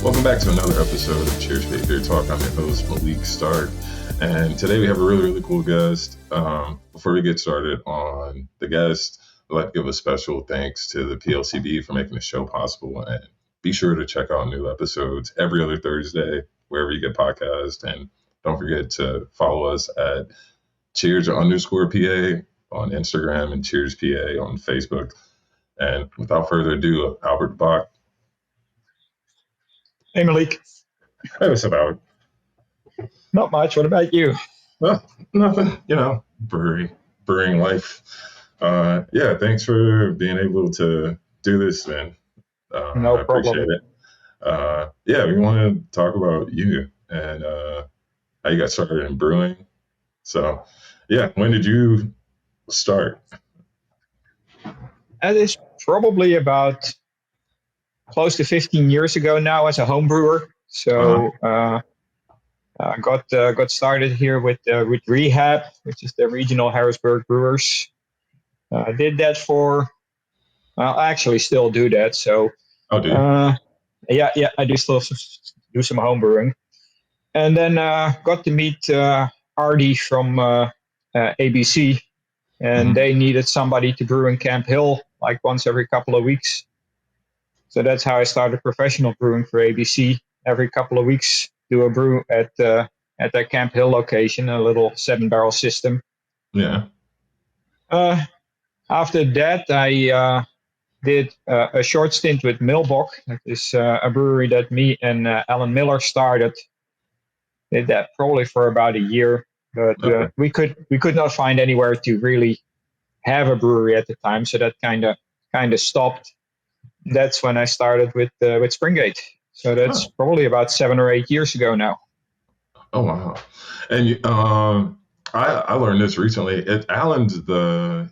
Welcome back to another episode of SpringGate Vineyard Talk. I'm your host, Maalik Stark, and today we have a really cool guest. Before we get started on the guest, I'd like to give a special thanks to the PLCB for making the show possible, and be sure to check out new episodes every other Thursday, wherever you get podcasts, and don't forget to follow us at Cheers_PA on Instagram and Cheers PA on Facebook. And without further ado, Albert de Bock. Hey, Maalik. Hey, what's up, Albert? Not much. What about you? Well, nothing, brewing life. Thanks for being able to do this, man. No I appreciate problem. it. We want to talk about you and how you got started in brewing. So, when did you start? That is probably about close to 15 years ago now as a home brewer. So I got started here with Rehab, which is the regional Harrisburg brewers. I did that I actually still do that. So Do you? I do still do some home brewing. And then got to meet Artie from ABC, and they needed somebody to brew in Camp Hill like once every couple of weeks. So that's how I started professional brewing for ABC. Every couple of weeks, do a brew at that Camp Hill location, a little 7-barrel system. Yeah. After that, I did a short stint with Millbock. That is a brewery that me and Alan Miller started. Did that probably for about a year, but we could not find anywhere to really have a brewery at the time, so that kind of stopped. That's when I started with SpringGate. So that's probably about 7 or 8 years ago now. Oh wow! And I learned this recently. Alan's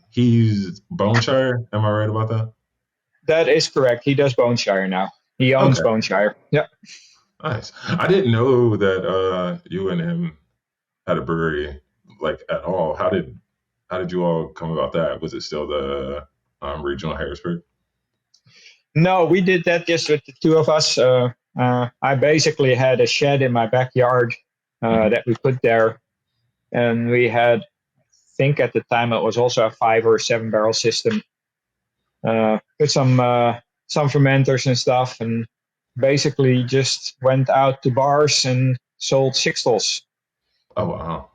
he's Boneshire. Am I right about that? That is correct. He does Boneshire now. He owns Boneshire. Yeah. Nice. I didn't know that you and him had a brewery like at all. How did you all come about that? Was it still the regional Harrisburg? No, we did that just with the two of us. I basically had a shed in my backyard that we put there, and we had, I think at the time it was also a 5 or 7-barrel system with some fermenters and stuff, and basically just went out to bars and sold sixtels. Oh wow!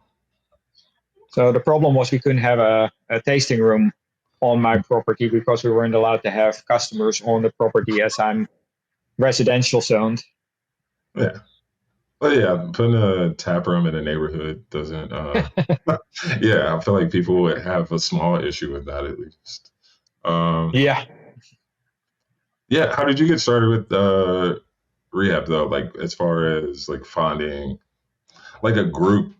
So the problem was we couldn't have a tasting room on my property because we weren't allowed to have customers on the property as I'm residential zoned. Yeah. Well, putting a tap room in a neighborhood doesn't. I feel like people would have a small issue with that at least. Yeah. How did you get started with Rehab though? Like as far as like finding like a group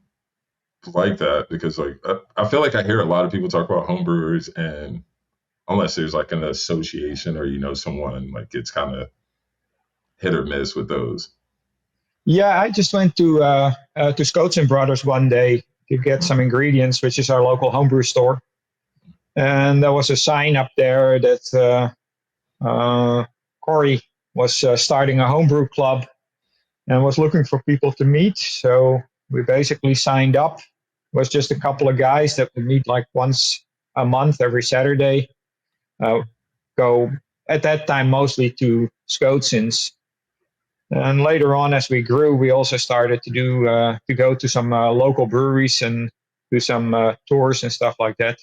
like that, because like I feel like I hear a lot of people talk about homebrewers, and unless there's like an association or someone, like it's kind of hit or miss with those. Yeah, I just went to Scoats and Brothers one day to get some ingredients, which is our local homebrew store, and there was a sign up there that Corey was starting a homebrew club and was looking for people to meet. So we basically signed up. It was just a couple of guys that would meet like once a month, every Saturday. Go at that time mostly to Scotsins. And later on, as we grew, we also started to go to some local breweries and do some tours and stuff like that.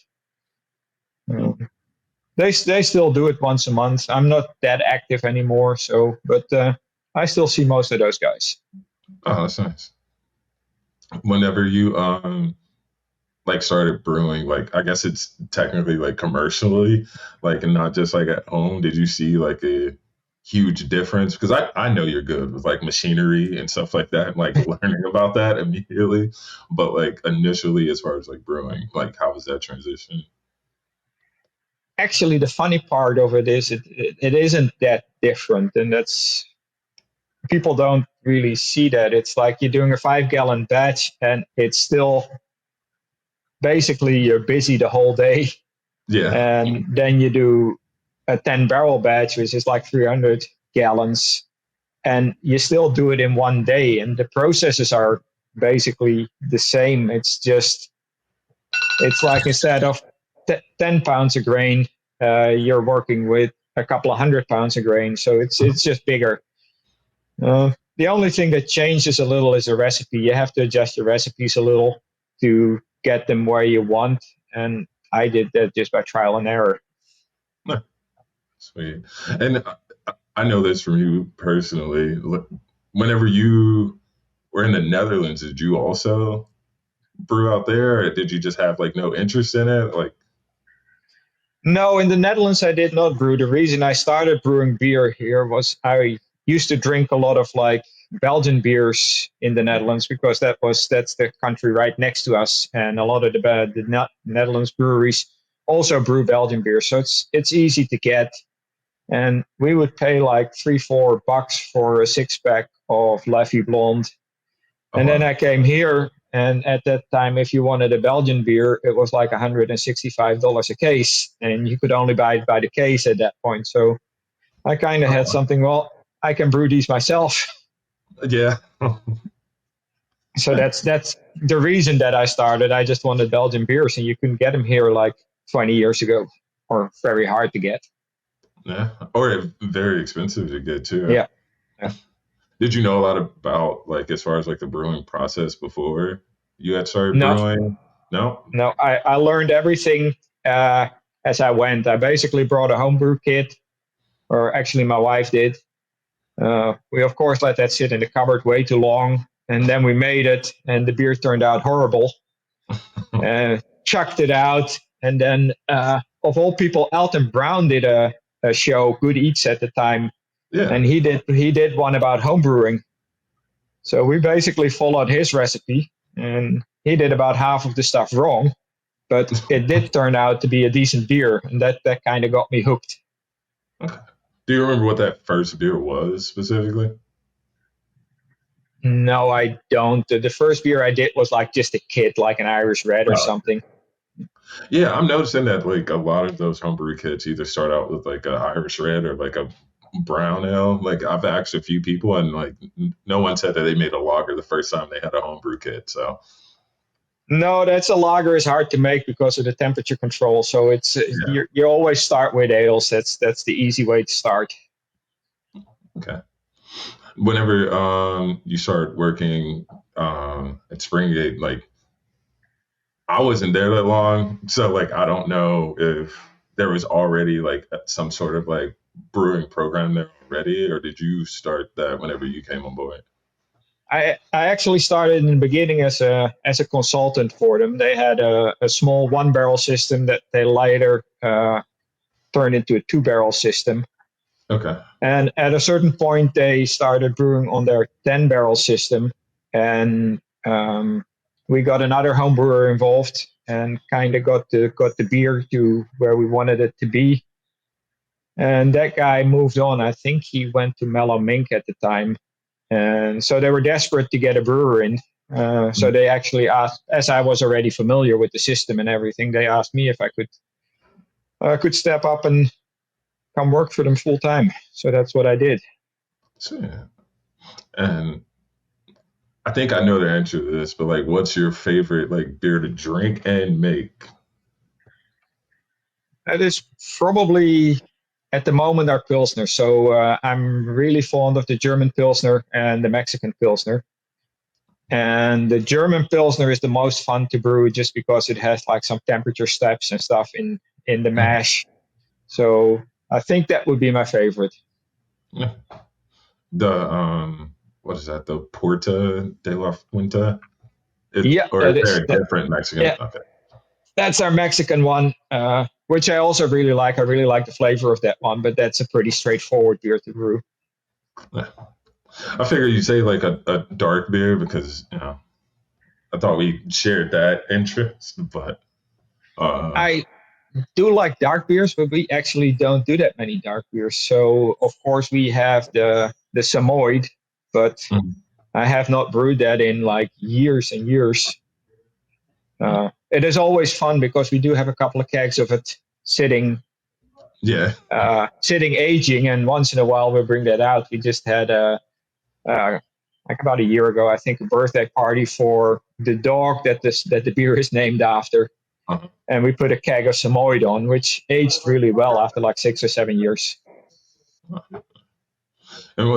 They still do it once a month. I'm not that active anymore, but I still see most of those guys. Oh, that's nice. Whenever you like started brewing, like I guess it's technically like commercially, like and not just like at home, did you see like a huge difference? Because I know you're good with like machinery and stuff like that, like learning about that immediately, but like initially as far as like brewing, like how was that transition? Actually, the funny part of it is it isn't that different, and that's people don't really see that. It's like you're doing a 5-gallon batch, and it's still basically you're busy the whole day. Yeah. And then you do a 10-barrel batch, which is like 300 gallons. and you still do it in one day, and the processes are basically the same. It's like instead of 10 pounds of grain, you're working with a couple of 100 pounds of grain, so it's just bigger. The only thing that changes a little is the recipe. You have to adjust your recipes a little to get them where you want, and I did that just by trial and error. Sweet. And I know this from you personally. Whenever you were in the Netherlands, did you also brew out there, or did you just have like no interest in it? Like, No, in the Netherlands, I did not brew. The reason I started brewing beer here was I used to drink a lot of like Belgian beers in the Netherlands because that's the country right next to us, and a lot of the Netherlands breweries also brew Belgian beer, so it's easy to get. And we would pay like $3-4 for a 6 pack of Lafite Blonde. oh And then wow, I came here, and at that time, if you wanted a Belgian beer, it was like $165 a case, and you could only buy it by the case at that point. So I kind of oh had wow. something. Well, I can brew these myself. Yeah. So that's the reason that I started. I just wanted Belgian beers, and you couldn't get them here like 20 years ago, or very hard to get. Yeah, or very expensive to get too. Yeah. Yeah. Did you know a lot about like as far as like the brewing process before you had started No, brewing? No. no, I learned everything uh, as I went. I basically brought a homebrew kit, or actually my wife did. We of course let that sit in the cupboard way too long, and then we made it, and the beer turned out horrible. Chucked it out, and then of all people, Alton Brown did a show, Good Eats at the time, Yeah. and he did one about homebrewing. So we basically followed his recipe, and he did about half of the stuff wrong, but it did turn out to be a decent beer, and that kind of got me hooked. Okay. Do you remember what that first beer was specifically? No, I don't. The first beer I did was like just a kit, like an Irish Red or Oh, something. yeah, I'm noticing that like a lot of those homebrew kits either start out with like a Irish Red or like a brown ale. Like I've asked a few people, and like no one said that they made a lager the first time they had a homebrew kit. So No, that's a lager is hard to make because of the temperature control. So it's yeah, you always start with ales. That's the easy way to start. okay. Whenever you start working at Springgate, like I wasn't there that long, so like I don't know if there was already like some sort of like brewing program there already, or did you start that whenever you came on board? I actually started in the beginning as a consultant for them. They had a small 1 barrel system that they later turned into a 2 barrel system. Okay. And at a certain point, they started brewing on their 10 barrel system, and we got another home brewer involved and kind of got the beer to where we wanted it to be. And that guy moved on. I think he went to Mellow Mink at the time, and so they were desperate to get a brewer in. So they actually asked, as I was already familiar with the system and everything, they asked me if I could step up and come work for them full time. So that's what I did. So yeah. And I think I know the answer to this, but like, what's your favorite like beer to drink and make? That is probably at the moment our Pilsner. So I'm really fond of the German Pilsner and the Mexican Pilsner. And the German Pilsner is the most fun to brew just because it has like some temperature steps and stuff in the Mhm. mash. So I think that would be my favorite. Yeah. The what is that? The Porta de la Fuente? Yeah, Or is that there is a that. different Mexican? Yeah, Okay. that's our Mexican one, which I also really like. I really like the flavor of that one, but that's a pretty straightforward beer to brew. Yeah. I figured you'd say like a dark beer because I thought we shared that interest, but uh I do like dark beers, but we actually don't do that many dark beers. So of course we have the Samoyed, but mm, I have not brewed that in like years and years. It is always fun because we do have a couple of kegs of it yeah. sitting aging, and once in a while we bring that out. We just had like about a year ago, I think, a birthday party for the dog that the beer is named after. Uh-huh. And we put a keg of Samoyed on, which aged really well after like 6 or 7 years. And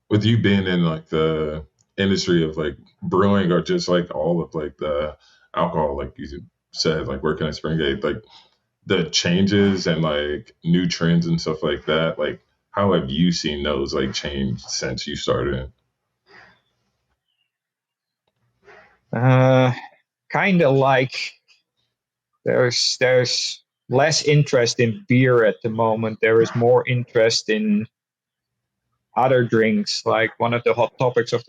with you being in like the industry of like brewing or just like all of like the alcohol, like you said, like working at SpringGate, like the changes and like new trends and stuff like that, like how have you seen those like change since you started? Kind of like there's less interest in beer at the moment. There is more interest in other drinks. Like one of the hot topics of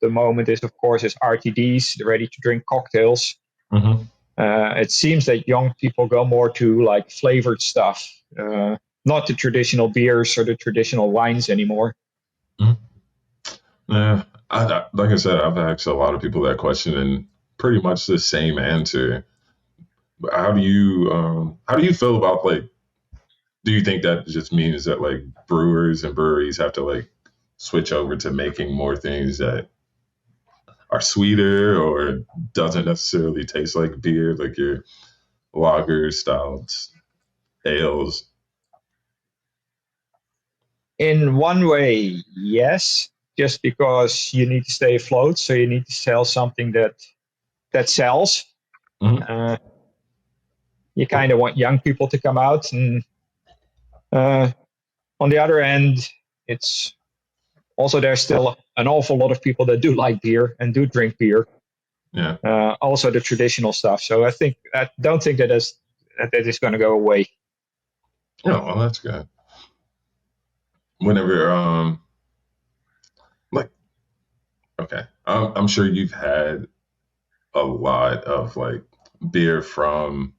the moment is, of course, is RTDs, the ready to drink cocktails. Mm-hmm. It seems that young people go more to like flavored stuff, not the traditional beers or the traditional wines anymore. Mm-hmm. Yeah, like I said, I've asked a lot of people that question and pretty much the same answer. How do you feel about like? Do you think that just means that like brewers and breweries have to like switch over to making more things that are sweeter or doesn't necessarily taste like beer, like your lagers, stouts, ales? In one way, yes, just because you need to stay afloat, so you need to sell something that sells. Mm-hmm. You kind of want young people to come out, and on the other end, it's also there's still an awful lot of people that do like beer and do drink beer. Yeah. Also the traditional stuff. So I don't think that is going to go away. Oh, well, that's good. Whenever like okay, I'm sure you've had a lot of like beer from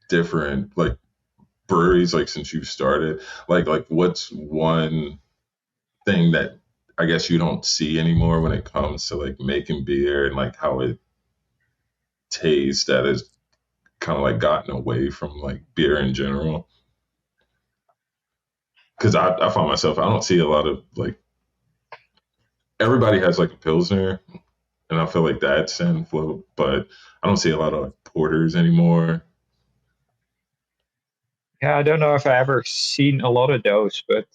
different like breweries like since you started. Like what's one thing that I guess you don't see anymore when it comes to like making beer and like how it tastes that has kind of like gotten away from like beer in general? Because I find myself, I don't see a lot of like, everybody has like a Pilsner, and I feel like that's in float, but I don't see a lot of like porters anymore. Yeah, I don't know if I ever seen a lot of those, but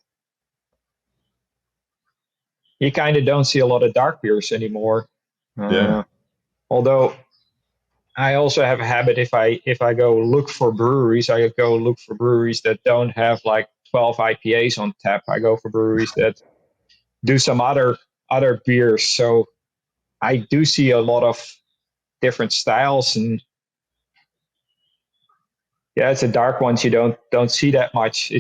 you kind of don't see a lot of dark beers anymore. Yeah. Although I also have a habit, if I go look for breweries, I go look for breweries that don't have like 12 IPAs on tap. I go for breweries that do some other beers. So I do see a lot of different styles, and yeah, it's the dark ones you don't see that much.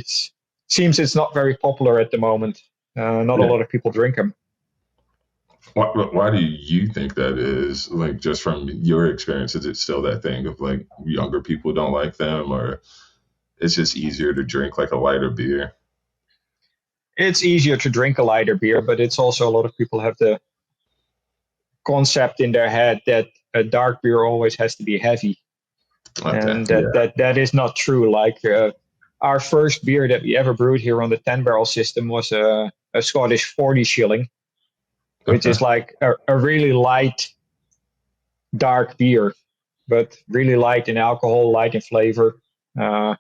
Seems it's not very popular at the moment. Not a Yeah. lot of people drink them. Why do you think that is? Like, just from your experience, is it still that thing of like younger people don't like them, or it's just easier to drink like a lighter beer? It's easier to drink a lighter beer, but it's also a lot of people have the concept in their head that a dark beer always has to be heavy, Okay. and that Yeah. that that is not true. Like our first beer that we ever brewed here on the 10 barrel system was a Scottish 40 shilling, which Okay. is like a really light dark beer, but really light in alcohol, light in flavor. Uh,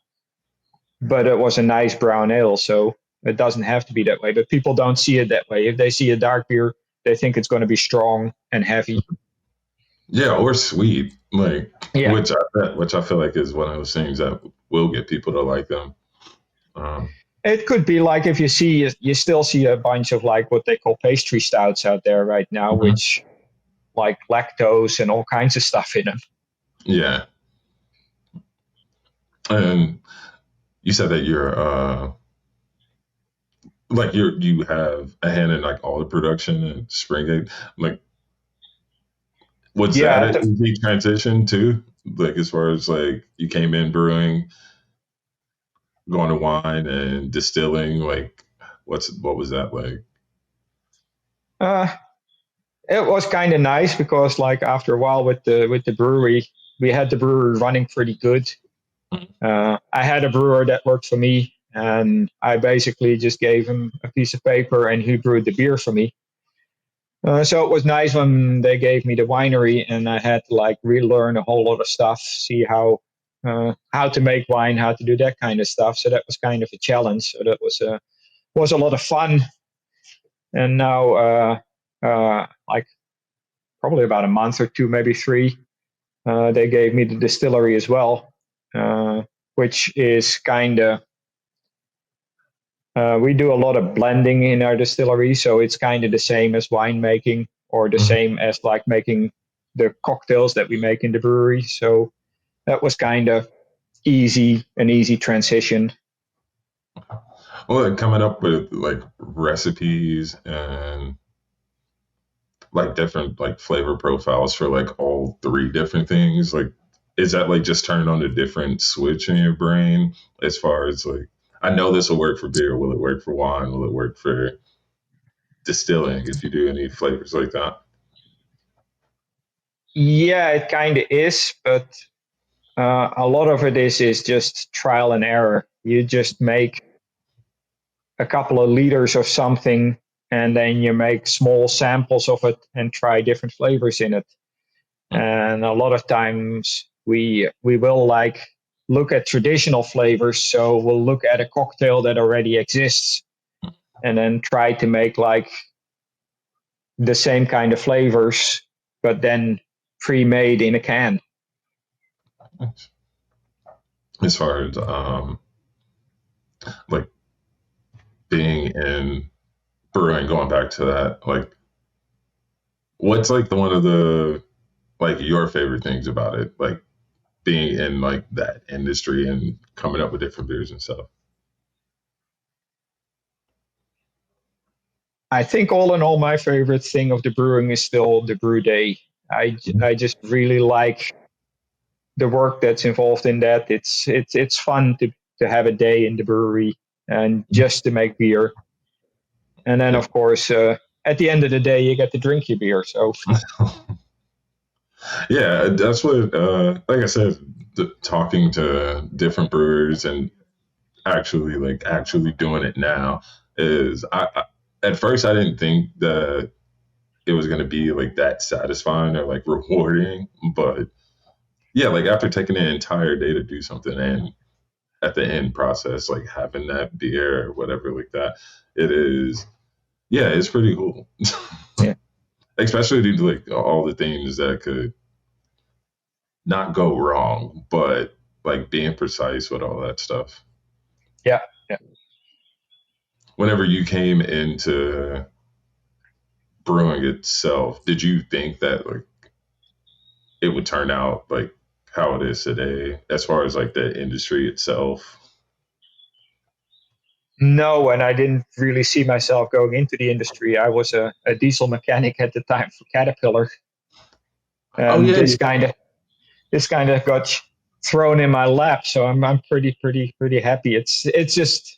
but it was a nice brown ale, so it doesn't have to be that way. But people don't see it that way. If they see a dark beer, they think it's going to be strong and heavy. Yeah, or sweet, like Yeah, which I feel like is one of those things that will get people to like them. Um, it could be like if you still see a bunch of like what they call pastry stouts out there right now, mhm. which like lactose and all kinds of stuff in them. Yeah, and you said that you're like you have a hand in like all the production at Springgate. Like, was that Yeah, an easy transition too? Like, as far as like you came in brewing, going to wine and distilling, like what was that like? uh, it was kind of nice because like after a while with the brewery, we had the brewery running pretty good. I had a brewer that worked for me, and I basically just gave him a piece of paper and he brewed the beer for me. So it was nice when they gave me the winery, and I had to like relearn a whole lot of stuff, see how to make wine, how to do that kind of stuff. So that was kind of a challenge. So that was a lot of fun. And now, like probably about a month or two, maybe three, they gave me the distillery as well, which is kind of we do a lot of blending in our distillery, so it's kind of the same as winemaking or the same as like making the cocktails that we make in the brewery. So that was kind of an easy transition. Well, like, coming up with like recipes and like different like flavor profiles for like all three different things, like is that like just turning on a different switch in your brain as far as like I know this will work for beer, will it work for wine, will it work for distilling if you do any flavors like that? Yeah, it kind of is, but a lot of it is just trial and error. You just make a couple of liters of something, and then you make small samples of it and try different flavors in it. And a lot of times we will like look at traditional flavors. So we'll look at a cocktail that already exists and then try to make like the same kind of flavors, but then pre-made in a can. As far as like being in brewing, going back to that, like what's like the one of the like your favorite things about it, like being in like that industry and coming up with different beers and stuff? I think all in all, my favorite thing of the brewing is still the brew day. I just really like the work that's involved in that. It's fun to have a day in the brewery and just to make beer. And then, Yeah. of course, at the end of the day, you get to drink your beer. So, Yeah, that's what like I said, talking to different brewers and actually doing it now is I at first I didn't think that it was going to be like that satisfying or like rewarding, but yeah, like after taking an entire day to do something and at the end process like having that beer or whatever like that, it is, yeah, it's pretty cool. yeah, Especially to do like all the things that could not go wrong, but like being precise with all that stuff. yeah, yeah. Whenever you came into brewing itself, did you think that like it would turn out like how it is today as far as like the industry itself? No, and I didn't really see myself going into the industry. I was a diesel mechanic at the time for Caterpillar, Oh and yeah, this kind of got thrown in my lap. So I'm pretty happy. It's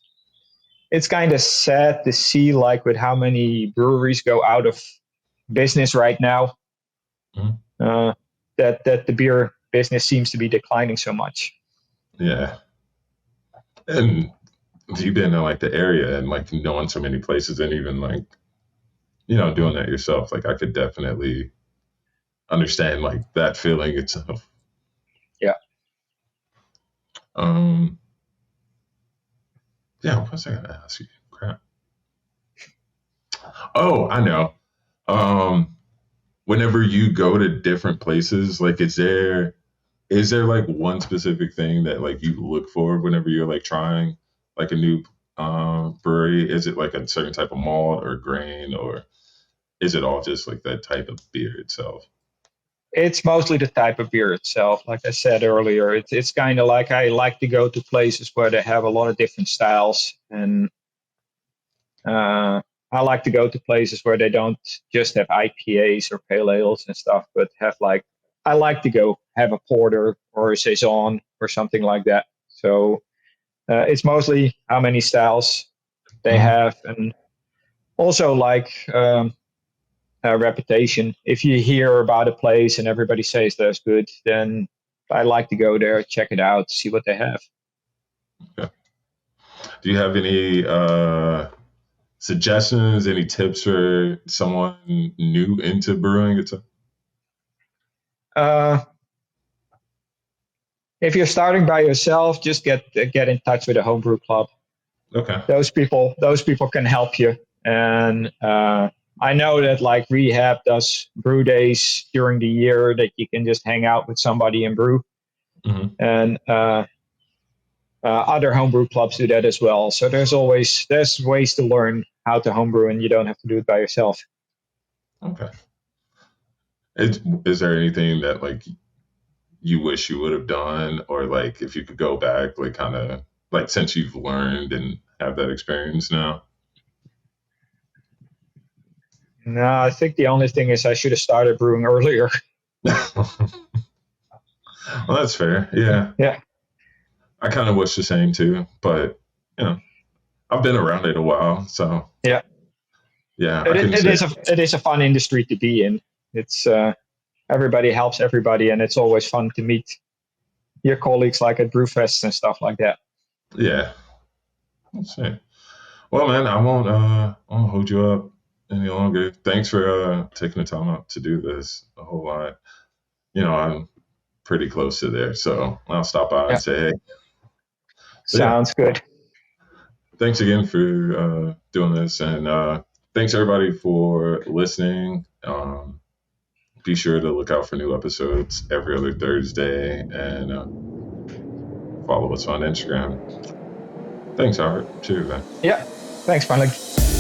kind of sad to see like with how many breweries go out of business right now. mhm, Uh, that the beer business seems to be declining so much. yeah. And you've been in like the area and like knowing so many places and even like doing that yourself, like I could definitely understand like that feeling itself. Yeah. Um, yeah, what was I gonna ask you? Crap. Oh, I know. Um, Whenever you go to different places, like is there like one specific thing that like you look for whenever you're like trying like a new brewery? Is it like a certain type of malt or grain, or is it all just like that type of beer itself? It's mostly the type of beer itself. Like I said earlier, it's kind of like I like to go to places where they have a lot of different styles, and I like to go to places where they don't just have IPAs or pale ales and stuff, but have like I like to go have a porter or a saison or something like that. So it's mostly how many styles they Mhm. have, and also like reputation. If you hear about a place and everybody says that's good, then I like to go there, check it out, see what they have. Yeah. Do you have any suggestions, any tips for someone new into brewing? Uh, if you're starting by yourself, just get in touch with a homebrew club. Okay. Those people can help you. And I know that like Rehab does brew days during the year that you can just hang out with somebody and brew. Mm-hmm. And other homebrew clubs do that as well. So there's ways to learn how to homebrew, and you don't have to do it by yourself. Okay. Is there anything that like you wish you would have done, or like if you could go back, like kind of like since you've learned and have that experience now? No, I think the only thing is I should have started brewing earlier. Well, that's fair. Yeah. Yeah. I kind of wish the same too, but you know, I've been around it a while, so Yeah. yeah, It is a fun industry to be in. It's everybody helps everybody, and it's always fun to meet your colleagues like at Brewfest and stuff like that. Yeah. Let's see. Well, man, I won't hold you up any longer. Thanks for taking the time out to do this a whole lot. I'm pretty close to there, so I'll stop by and say hey. Sounds good. Thanks again for doing this, and thanks everybody for listening. Be sure to look out for new episodes every other Thursday, and follow us on Instagram. Thanks, Albert. Cheers, man. Yeah. Thanks, Maalik.